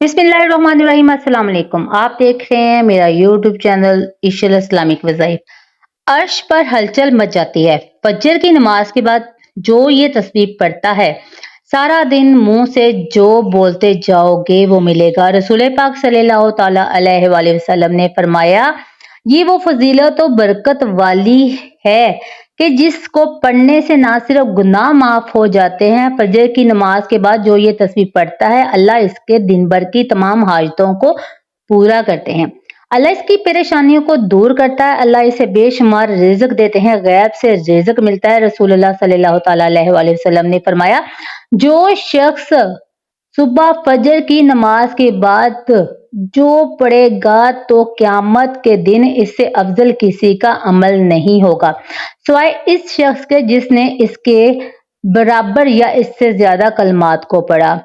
बिस्मिल्लाहिर्रहमानिर्रहीम। अस्सलाम वालेकुम। आप देख रहे हैं मेरा यूट्यूब चैनल इशल इस्लामिक वज़ाइफ। अर्श पर हलचल मच जाती है। फजर की नमाज के बाद जो ये तस्बीह पढ़ता है, सारा दिन मुंह से जो बोलते जाओगे वो मिलेगा। रसूल पाक सल्लल्लाहु ताला अलैहि वसल्लम ने फरमाया, ये वो फजीलत और बरकत वाली है कि जिसको पढ़ने से ना सिर्फ गुनाह माफ हो जाते हैं, फजर की नमाज के बाद जो ये तस्बीह पढ़ता है, अल्लाह इसके दिन भर की तमाम हाजतों को पूरा करते हैं। अल्लाह इसकी परेशानियों को दूर करता है। अल्लाह इसे बेशुमार रिज़्क देते हैं, गैब से रिज़्क मिलता है। रसूलुल्लाह सल्लल्लाहु ताला अलैहि वसल्लम ने फरमाया, जो शख्स सुबह फजर की नमाज के बाद जो पढ़ेगा तो क़यामत के दिन इससे अफजल किसी का अमल नहीं होगा, सिवाय इस शख्स के जिसने इसके बराबर या इससे ज्यादा कलमात को पढ़ा।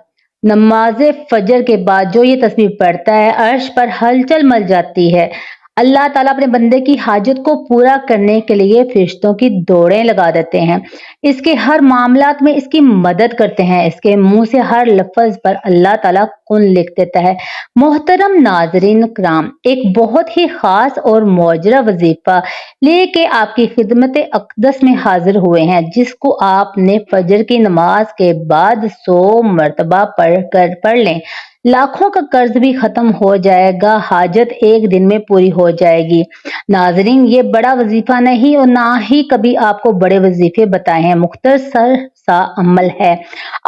नमाज फजर के बाद जो ये तस्बीह पढ़ता है, अर्श पर हलचल मच जाती है। अल्लाह ताला अपने बंदे की हाजत को पूरा करने के लिए फरिश्तों की दौड़ें लगा देते हैं। इसके हर मामलात में इसकी मदद करते हैं। इसके मुंह से हर लफ्ज पर अल्लाह ताला कुन लिख देता है। मोहतरम नाजरीन कराम, एक बहुत ही खास और मौजरा वजीफा लेके आपकी खिदमत अक़दस में हाजिर हुए हैं, जिसको आपने फजर की नमाज के बाद 100 मरतबा पढ़ लें। लाखों का कर्ज भी खत्म हो जाएगा, हाजत एक दिन में पूरी हो जाएगी। नाजरीन, ये बड़ा वजीफा नहीं और ना ही कभी आपको बड़े वजीफे बताए हैं, मुख्तसर सा अमल है।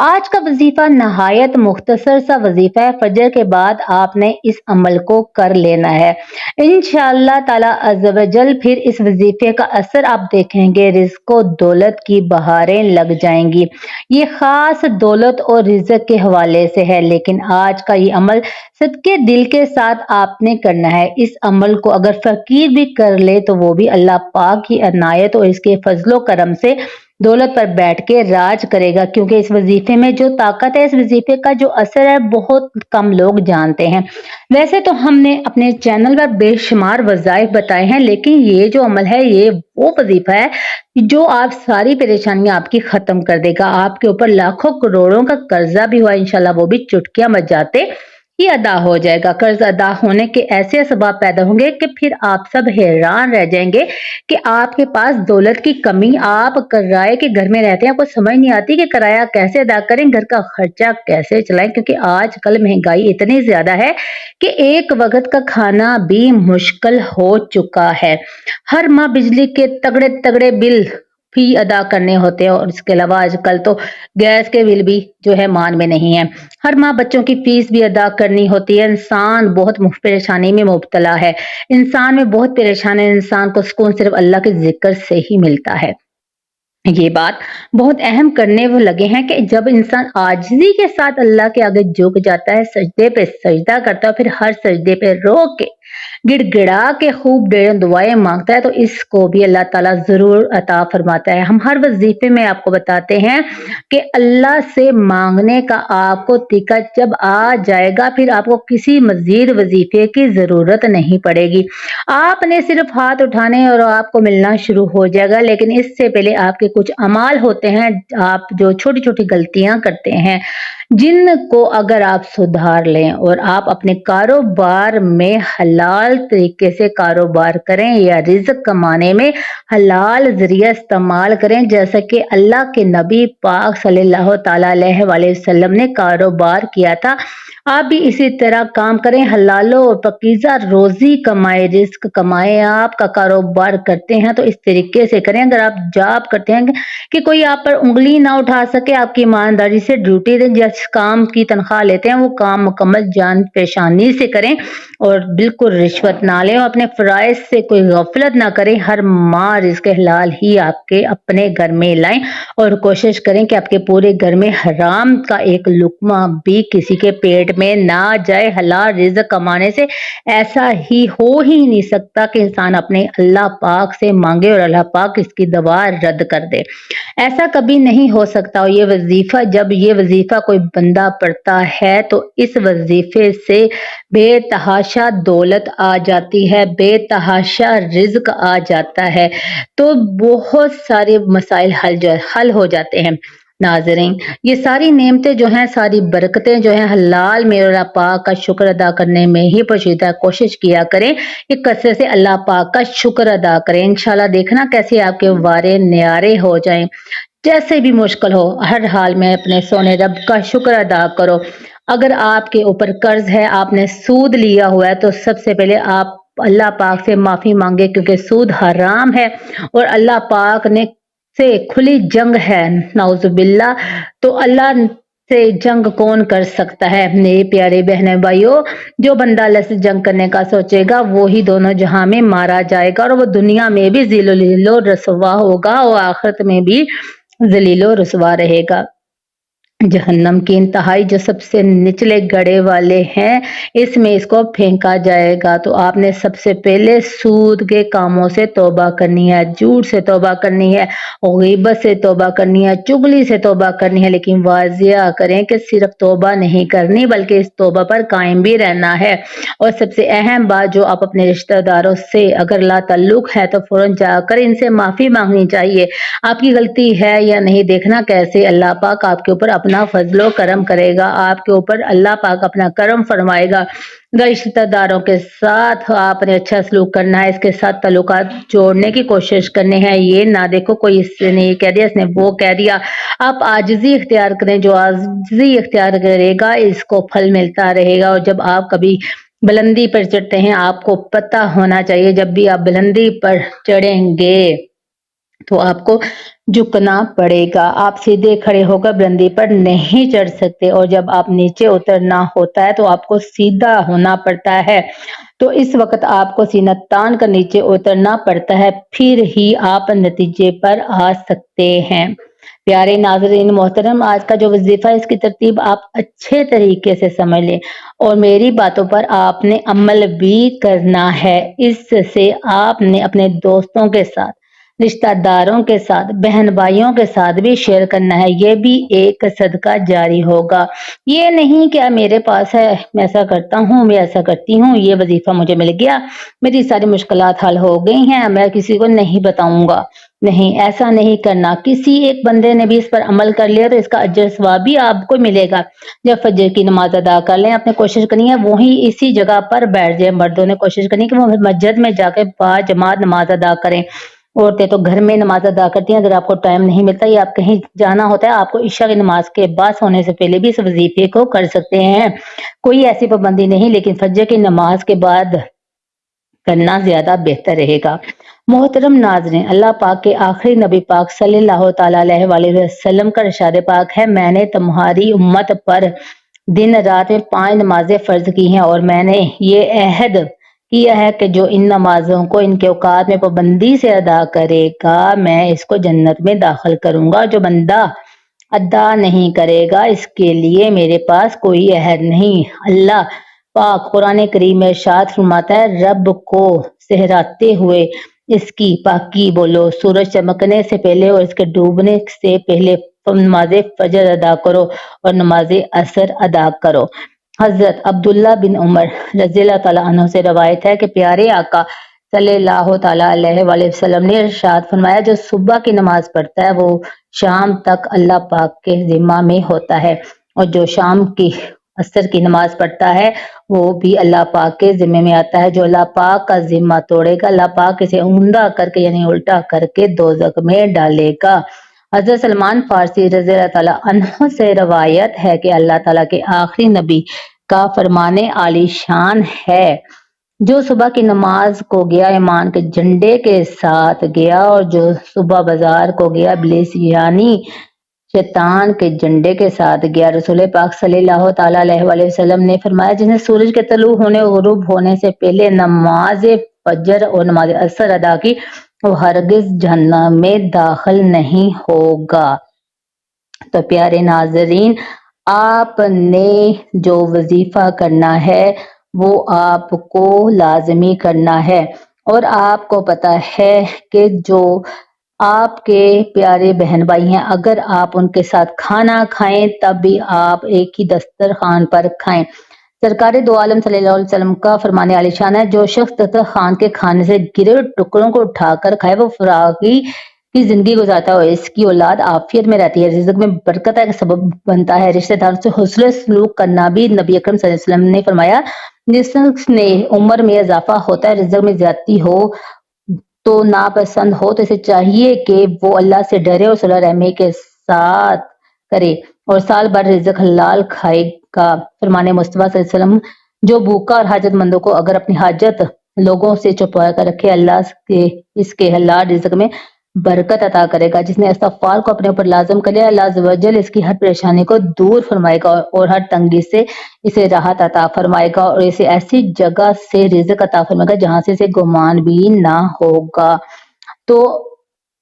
आज का वजीफा नहायत मुख्तसर सा वजीफा है। फजर के बाद आपने इस अमल को कर लेना है। इंशाअल्लाह ताला अज़्ज़ व जल फिर इस वजीफे का असर आप देखेंगे, रिज़्क़ और दौलत की बहारें लग जाएंगी। ये खास दौलत और रिज़्क़ के हवाले से है, लेकिन आज का ये अमल सदके दिल के साथ आपने करना है। इस अमल को अगर फकीर भी कर ले तो वो भी अल्लाह पाक की अनायत और इसके फजलो करम से दौलत पर बैठ के राज करेगा, क्योंकि इस वजीफे में जो ताकत है, इस वजीफे का जो असर है, बहुत कम लोग जानते हैं। वैसे तो हमने अपने चैनल पर बेशुमार वज़ाइफ बताए हैं, लेकिन ये जो अमल है, ये वो वजीफा है जो आप सारी परेशानियां आपकी खत्म कर देगा। आपके ऊपर लाखों करोड़ों का कर्जा भी हुआ, इंशाल्लाह वो भी चुटकियां बज जाते ही अदा हो जाएगा। कर्ज अदा होने के ऐसे असबाब पैदा होंगे कि फिर आप सब हैरान रह जाएंगे कि आपके पास दौलत की कमी। आप किराए के घर में रहते हैं, आपको समझ नहीं आती कि किराया कैसे अदा करें, घर का खर्चा कैसे चलाएं, क्योंकि आजकल महंगाई इतनी ज्यादा है कि एक वक्त का खाना भी मुश्किल हो चुका है। हर माह बिजली के तगड़े तगड़े बिल फी अदा करने होते हैं, और इसके अलावा आजकल तो गैस के बिल भी जो है मान में नहीं है। हर माह बच्चों की फीस भी अदा करनी होती है। इंसान बहुत परेशानी में मुब्तला है, इंसान में बहुत परेशान है। इंसान को सुकून सिर्फ अल्लाह के जिक्र से ही मिलता है। ये बात बहुत अहम करने वो लगे हैं कि जब इंसान आजिज़ी के साथ अल्लाह के आगे झुक जाता है, सजदे पे सजदा करता है, फिर हर सजदे पे रो के गिड़गिड़ा के खूब ढेरों दुआएं मांगता है, तो इसको भी अल्लाह ताला जरूर अता फरमाता है। हम हर वजीफे में आपको बताते हैं कि अल्लाह से मांगने का आपको तरीका जब आ जाएगा, फिर आपको किसी मजीद वजीफे की जरूरत नहीं पड़ेगी। आपने सिर्फ हाथ उठाने और आपको मिलना शुरू हो जाएगा। लेकिन इससे पहले आपके कुछ अमाल होते हैं, आप जो छोटी छोटी गलतियां करते हैं, जिनको अगर आप सुधार लें और आप अपने कारोबार में हलाल तरीके से कारोबार करें या रिज़्क़ कमाने में हलाल जरिया इस्तेमाल करें, जैसा कि अल्लाह के नबी पाक सल्लल्लाहु ताला अलैहि वसल्लम ने कारोबार किया था, आप भी इसी तरह काम करें। हलालो और पकीज़ा रोजी कमाए, रिज़्क़ कमाए। आपका कारोबार करते हैं तो इस तरीके से करें। अगर आप जॉब करते हैं कि कोई आप पर उंगली ना उठा सके, आपकी ईमानदारी से ड्यूटी दें, जिस काम की तनख्वाह लेते हैं वो काम मुकम्मल जान पेशानी से करें और बिल्कुल रिश्वत ना लें, और अपने फ़राइज़ से कोई गफलत ना करें। हर माह रिज़्क़ हलाल ही आपके अपने घर में लाएं और कोशिश करें कि आपके पूरे घर में हराम का एक लुकमा भी किसी के पेट में ना जाए। हलाल रिज़्क़ कमाने से ऐसा ही हो ही नहीं सकता कि इंसान अपने अल्लाह पाक से मांगे और अल्लाह पाक इसकी दवा रद्द कर दे। ऐसा कभी नहीं हो सकता। और ये वजीफा, जब ये वजीफा कोई बंदा पढ़ता है तो इस वजीफे से बेतहाशा दौलत आ जाती है, बेतहाशा रिज़्क़ आ जाता है, तो बहुत सारे मसाइल हल हो जाते हैं। नाज़रीन, ये सारी नेमतें जो हैं, सारी बरकतें जो हैं हलाल में अल्लाह पाक का शुक्र अदा करने में ही पोशीदा कोशिश किया करें कि कसरत से अल्लाह पाक का शुक्र अदा करें। इंशाल्लाह देखना कैसे आपके वारे न्यारे हो जाएं। जैसे भी मुश्किल हो, हर हाल में अपने सोने रब का शुक्र अदा करो। अगर आपके ऊपर कर्ज है, आपने सूद लिया हुआ है, तो सबसे पहले आप अल्लाह पाक से माफी मांगे, क्योंकि सूद हराम है और अल्लाह पाक ने से खुली जंग है, नाउजुबिल्ला। तो अल्लाह से जंग कौन कर सकता है? मेरे प्यारे बहने भाइयों, जो बंदा अल्लाह से जंग करने का सोचेगा वो ही दोनों जहां में मारा जाएगा और वो दुनिया में भी जिलो रसवा होगा और आखिरत में भी जलीलो रसवा रहेगा। जहन्नम की इंतहाई जो सबसे निचले गड़े वाले हैं, इसमें इसको फेंका जाएगा। तो आपने सबसे पहले सूद के कामों से तौबा करनी है, झूठ से तौबा करनी है, गीबत से तौबा करनी है, चुगली से तौबा करनी है। लेकिन वाजिया करें कि सिर्फ तौबा नहीं करनी, बल्कि इस तौबा पर कायम भी रहना है। और सबसे अहम बात, जो आप अपने रिश्तेदारों से अगर ला ताल्लुक है तो फौरन जाकर इनसे माफी मांगनी चाहिए। आपकी गलती है या नहीं, देखना कैसे अल्लाह पाक आपके ऊपर अपना फजलो करम करेगा, आपके ऊपर अल्लाह पाक अपना करम फरमाएगा। रिश्तेदारों के साथ आपने अच्छा सलूक करना है, इसके साथ ताल्लुकात जोड़ने की कोशिश करनी है। ये ना देखो कोई इसने ये कह दिया, इसने वो कह दिया। आप आजिज़ी इख्तियार करें, जो आजिज़ी इख्तियार करेगा इसको फल मिलता रहेगा। और जब आप कभी बुलंदी पर चढ़ते हैं, आपको पता होना चाहिए जब भी आप बुलंदी पर चढ़ेंगे तो आपको झुकना पड़ेगा। आप सीधे खड़े होकर बुलंदी पर नहीं चढ़ सकते, और जब आप नीचे उतरना होता है तो आपको सीधा होना पड़ता है। तो इस वक्त आपको सीना तान कर नीचे उतरना पड़ता है, फिर ही आप नतीजे पर आ सकते हैं। प्यारे नाज़रीन मोहतरम, आज का जो वजीफा है इसकी तरतीब आप अच्छे तरीके से समझ लें और मेरी बातों पर आपने अमल भी करना है। इससे आपने अपने दोस्तों के साथ, रिश्तेदारों के साथ, बहन भाइयों के साथ भी शेयर करना है। ये भी एक सदका जारी होगा। ये नहीं कि मेरे पास है, मैं ऐसा करता हूँ, मैं ऐसा करती हूँ, ये वजीफा मुझे मिल गया, मेरी सारी मुश्किलात हल हो गई हैं, मैं किसी को नहीं बताऊंगा। नहीं, ऐसा नहीं करना। किसी एक बंदे ने भी इस पर अमल कर लिया तो इसका अजर सवाब भी आपको मिलेगा। जब फजर की नमाज अदा कर लें, आपने कोशिश करनी है वहीं इसी जगह पर बैठ जाए। मर्दों ने कोशिश करनी है कि वो मस्जिद में जाकर बाजमात नमाज अदा करें। औरतें तो घर में नमाज अदा करती हैं। अगर आपको टाइम नहीं मिलता या आप कहीं जाना होता है, आपको इशा की नमाज के बाद सोने से पहले भी इस वजीफे को कर सकते हैं। कोई ऐसी पाबंदी नहीं, लेकिन फजर की नमाज के बाद करना ज्यादा बेहतर रहेगा। मोहतरम नाज़रीन, अल्लाह पाक के आखिरी नबी पाक सल्लल्लाहु ताला अलैहि वसल्लम का इरशाद पाक है, मैंने तुम्हारी उम्मत पर दिन रात में 5 नमाजें फर्ज की हैं और मैंने ये अहद किया है कि जो इन नमाजों को इनके औकात में पाबंदी से अदा करेगा, मैं इसको जन्नत में दाखिल करूंगा। जो बंदा अदा नहीं करेगा, इसके लिए मेरे पास कोई अहद नहीं। अल्लाह पाक कुरान करीम में इरशाद फरमाता है, रब को सहराते हुए इसकी पाकी बोलो, सूरज चमकने से पहले और इसके डूबने से पहले नमाज फजर अदा करो और नमाज असर अदा करो। हजरत अब्दुल्ला बिन उमर रज़ियल्लाहु ताला अन्हु से रवायत है कि प्यारे आका सल्लल्लाहु ताला अलैहि वसल्लम ने इरशाद फरमाया, जो सुबह की नमाज पढ़ता है वो शाम तक अल्लाह पाक के जिम्मा में होता है, और जो शाम की असर की नमाज पढ़ता है वो भी अल्लाह पाक के जिम्मे में आता है। जो अल्लाह पाक का जिम्मा तोड़ेगा, अल्लाह पाक इसे ऊंधा करके यानी उल्टा करके दोज़ख में डालेगा। हजरत सलमान फारसी रज़ियल्लाहु ताला अन्हु से रवायत है कि अल्लाह ताला के आखिरी नबी का फरमाने आली शान है, जो सुबह की नमाज को गया ईमान के झंडे के साथ गया, और जो सुबह बाजार को गया इब्लीस यानी शैतान के झंडे के साथ गया। रसूल पाक सल्लल्लाहु ताला अलैहि वसल्लम ने फरमाया, जिसने सूरज के तलू होने और गुरूब होने से पहले नमाज फजर और नमाज असर अदा की, वो हरगिज जहन्नम में दाखिल नहीं होगा। तो प्यारे नाजरीन, आपने जो वजीफा करना है वो आपको लाजमी करना है, और आपको पता है कि जो आपके प्यारे बहन भाई हैं, अगर आप उनके साथ खाना खाएं तब भी आप एक ही दस्तरखान पर खाएं। सरकार दो आलम सल्लल्लाहु अलैहि वसल्लम का फरमाने आलिशान है, जो शख्स दस्तरखान के खाने से गिरे टुकड़ों को उठाकर खाए वो फरागी کی زندگی گزارتا ہے اور اس کی اولاد عافیت میں رہتی ہے، رزق میں برکت کا سبب بنتا ہے۔ رشتہ داروں سے حسن سلوک کرنا بھی نبی اکرم صلی اللہ علیہ وسلم نے فرمایا، جس نے عمر میں اضافہ ہوتا ہے، رزق میں زیادتی ہو تو ناپسند ہو تو اسے چاہیے کہ وہ اللہ سے ڈرے اور صلہ رحمی کے ساتھ کرے اور سال بھر رزق حلال کھائے گا۔ فرمان مصطفیٰ صلی اللہ علیہ وسلم، جو بھوکا اور حاجت مندوں کو اگر اپنی حاجت لوگوں سے چھپا کر رکھے، اللہ اس کے حلال رزق میں برکت عطا کرے گا۔ جس نے استغفار کو اپنے اوپر لازم کر لیا، اللہ عز و جل اس کی ہر پریشانی کو دور فرمائے گا اور ہر تنگی سے اسے راحت عطا فرمائے گا اور اسے ایسی جگہ سے رزق عطا فرمائے گا جہاں سے اسے گمان بھی نہ ہوگا۔ تو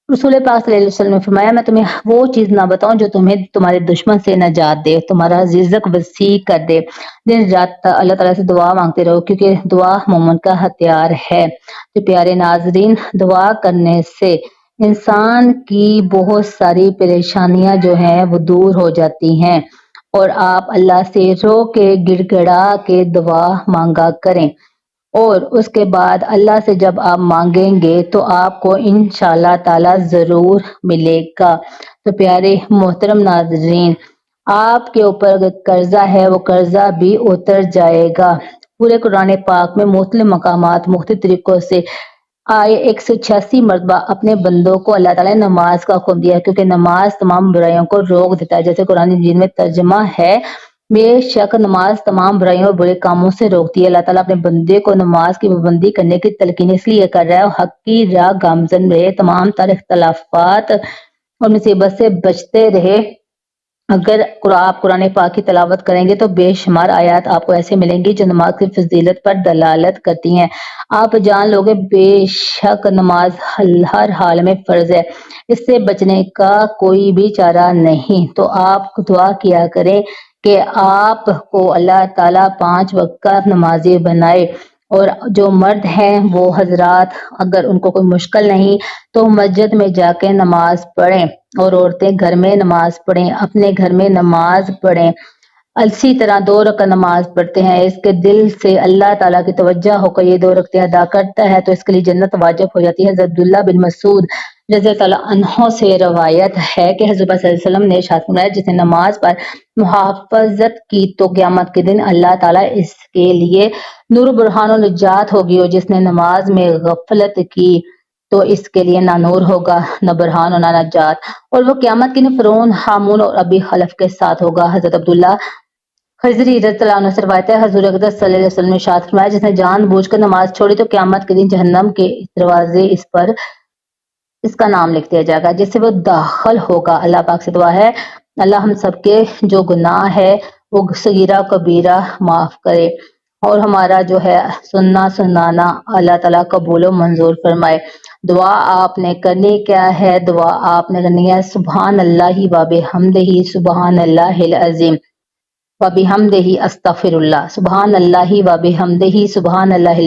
رسول پاک صلی اللہ علیہ وسلم نے فرمایا، میں تمہیں وہ چیز نہ بتاؤں جو تمہیں تمہارے دشمن سے نجات دے، تمہارا رزق وسیع کر دے۔ دن رات اللہ تعالیٰ سے دعا مانگتے رہو کیونکہ دعا مومن کا ہتھیار ہے۔ تو پیارے ناظرین، دعا کرنے سے انسان کی بہت ساری پریشانیاں جو ہیں وہ دور ہو جاتی ہیں، اور آپ اللہ سے رو کے گڑ گڑا کے دعا مانگا کریں، اور اس کے بعد اللہ سے جب آپ مانگیں گے تو آپ کو انشاءاللہ تعالی ضرور ملے گا۔ تو پیارے محترم ناظرین، آپ کے اوپر اگر قرضہ ہے وہ قرضہ بھی اتر جائے گا۔ پورے قرآن پاک میں مختلف مقامات مختلف طریقوں سے آئے 186 مرتبہ اپنے بندوں کو اللہ تعالیٰ نے نماز کا حکم دیا ہے، کیونکہ نماز تمام برائیوں کو روک دیتا ہے۔ جیسے قرآن مجید میں ترجمہ ہے، بے شک نماز تمام برائیوں اور برے کاموں سے روکتی ہے۔ اللہ تعالیٰ اپنے بندے کو نماز کی پابندی کرنے کی تلقین اس لیے کر رہا ہے اور حق کی راہ گامزن رہے، تمام تر اختلافات اور مصیبت سے بچتے رہے۔ اگر آپ قرآن پاک کی تلاوت کریں گے تو بے شمار آیات آپ کو ایسے ملیں گی جو نماز کی فضیلت پر دلالت کرتی ہیں۔ آپ جان لوگے بے شک نماز ہر حال میں فرض ہے، اس سے بچنے کا کوئی بھی چارہ نہیں۔ تو آپ دعا کیا کریں کہ آپ کو اللہ تعالیٰ 5 وقت کا نمازی بنائے، اور جو مرد ہیں وہ حضرات اگر ان کو کوئی مشکل نہیں تو مسجد میں جا کے نماز پڑھیں، اور عورتیں گھر میں نماز پڑھیں، اپنے گھر میں نماز پڑھیں۔ اسی طرح 2 رکعت نماز پڑھتے ہیں، اس کے دل سے اللہ تعالیٰ کی توجہ ہو کر یہ 2 رکعتیں ادا کرتا ہے تو اس کے لیے جنت واجب ہو جاتی ہے۔ حضرت عبداللہ بن مسعود رضی اللہ عنہ سے روایت ہے کہ حضرت صلی اللہ علیہ وسلم نے ارشاد فرمایا، جس نے نماز پر محافظت کی تو قیامت کے دن اللہ تعالیٰ اس کے لیے نور و برہان و نجات ہوگی، اور جس نے نماز میں غفلت کی تو اس کے لیے نہ نور ہوگا، نہ برہان اور نہ نجات، اور وہ قیامت کے دن فرعون، ہامون اور ابی خلف کے ساتھ ہوگا۔ حضرت عبداللہ خضری رضی اللہ عنہ سے روایت ہے، حضور اقدس صلی اللہ علیہ وسلم نے ارشاد فرمایا، جس نے جان بوجھ کر نماز چھوڑی تو قیامت کے دن جہنم کے دروازے اس کا نام لکھ دیا جائے گا، جس سے وہ داخل ہوگا۔ اللہ پاک سے دعا ہے اللہ ہم سب کے جو گناہ ہے وہ صغیرہ کبیرہ معاف کرے، اور ہمارا جو ہے سننا سنانا اللہ تعالیٰ قبول و منظور فرمائے۔ دعا آپ نے کرنی کیا ہے؟ دعا آپ نے کرنی ہے، سبحان اللہ و بحمدہ، سبحان اللہ العظیم و بحمدہ استغفر اللہ، سبحان اللہ و بحمدہ، سبحان اللہ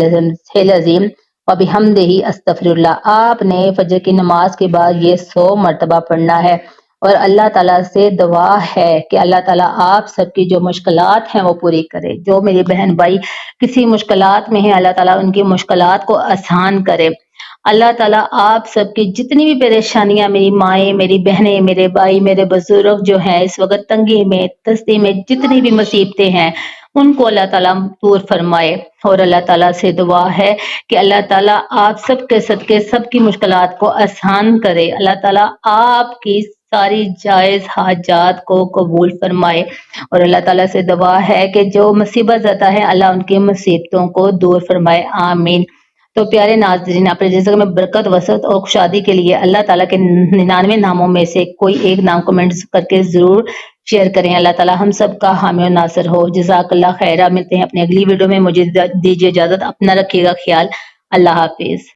العظیم و بحمدہ استغفر اللہ۔ آپ نے فجر کی نماز کے بعد یہ 100 مرتبہ پڑھنا ہے، اور اللہ تعالیٰ سے دعا ہے کہ اللہ تعالیٰ آپ سب کی جو مشکلات ہیں وہ پوری کرے۔ جو میری بہن بھائی کسی مشکلات میں ہیں، اللہ تعالیٰ ان کی مشکلات کو آسان کرے۔ اللہ تعالیٰ آپ سب کی جتنی بھی پریشانیاں، میری مائیں، میری بہنیں، میرے بھائی، میرے بزرگ جو ہیں اس وقت تنگی میں، تستی میں، جتنی بھی مصیبتیں ہیں ان کو اللہ تعالیٰ دور فرمائے، اور اللہ تعالیٰ سے دعا ہے کہ اللہ تعالیٰ آپ سب کے صدقے سب کی مشکلات کو آسان کرے۔ اللہ تعالیٰ آپ کی ساری جائز حاجات کو قبول فرمائے، اور اللہ تعالیٰ سے دعا ہے کہ جو مصیبت زدہ ہے اللہ ان کی مصیبتوں کو دور فرمائے، آمین۔ تو پیارے ناظرین، اپنے رزق میں برکت، وسعت اور خوشحالی کے لیے اللہ تعالیٰ کے 99 ناموں میں سے کوئی ایک نام کمنٹ کر کے ضرور شیئر کریں۔ اللہ تعالیٰ ہم سب کا حامی و ناصر ہو۔ جزاک اللہ خیرہ۔ ملتے ہیں اپنی اگلی ویڈیو میں، مجھے دیجیے اجازت، اپنا رکھیے گا خیال۔ اللہ حافظ۔